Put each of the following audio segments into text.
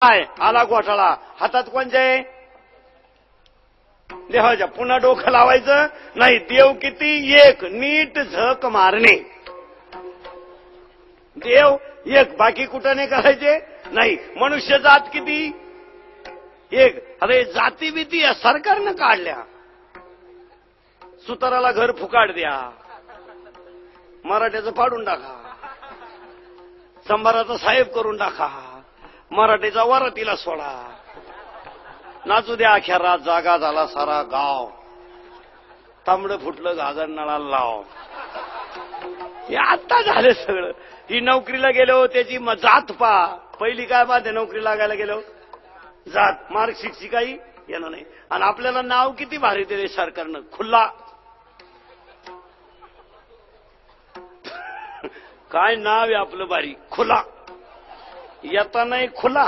काय आला घोटाळा हातात कोणच्या आहे देवाच्या. पुन्हा डोकं लावायचं नाही. देव किती एक, नीट झक मारणे. देव एक, बाकी कुठं नाही करायचे नाही. मनुष्य जात किती एक. अरे जाती भीती या सरकारनं काढल्या. सुताराला घर फुकाट द्या, मराठ्याचं पाडून टाका, संभाराचा साहेब करून टाका, मराठीचा वरातीला सोडा, नाचू द्या अख्या रात, जागा झाला सारा गाव, तांबडं फुटलं घागर नळाला लाव. हे आता झालं सगळं. ही नोकरीला गेलो त्याची जात पा. पहिली काय बात नोकरी लागायला गेलो जात, मार्कशीटची काही येणं नाही. आणि आपल्याला नाव किती भारी दिले सरकारनं, खुल्ला. काय नाव आहे आपलं भारी, खुला. येता नाही खुला,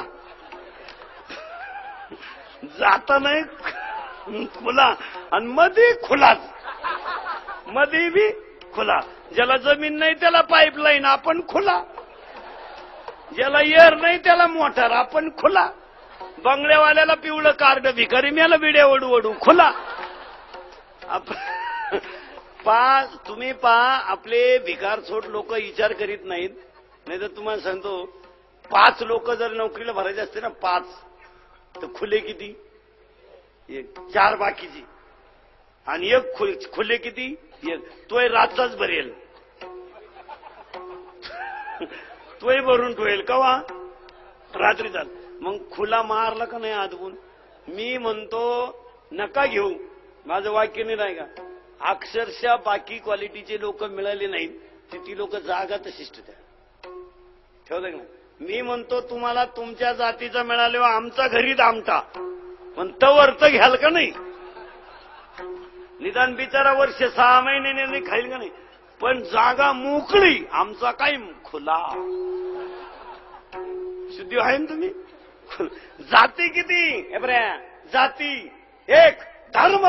जाता नाही खुला, आणि मध्ये खुलाच, मध्ये बी खुला. ज्याला जमीन नाही त्याला पाईपलाईन, आपण खुला. ज्याला एअर नाही त्याला मोटर, आपण खुला. बंगल्यावाल्याला पिवळं कार्ड, भिकारी मेला बिड्या ओढू ओढू, खुला. तुम्ही आपले भिकारचोट लोक विचार करीत नाहीत. नाही तर तुम्हाला सांगतो 5 लोक जर नोकरीला भरायचे असते ना 5, तर खुले किती, 4 बाकीची, आणि एक खुले किती, एक. तोय रातचाच भरेल, तोय भरून ठेवेल कवा, रात्रीचा. मग खुला मारला का नाही आदवून. मी म्हणतो नका घेऊ, माझं वाक्य नाही का. अक्षरशः बाकी क्वालिटीचे लोक मिळाले नाहीत, ती लोक जागा तशीच ठेवलं ना. मी म्हणतो तुम्हाला तुमच्या जातीचा मिळाल्यावर आमचा घरी दामटा, पण तवर तर घ्याल का नाही. निदान बिचारा वर्ष 6 महिने खाईल का नाही, पण जागा मोकळी, आमचा काय खुला. शुद्धी आहे ना तुम्ही. जाती किती, जाती एक, धर्म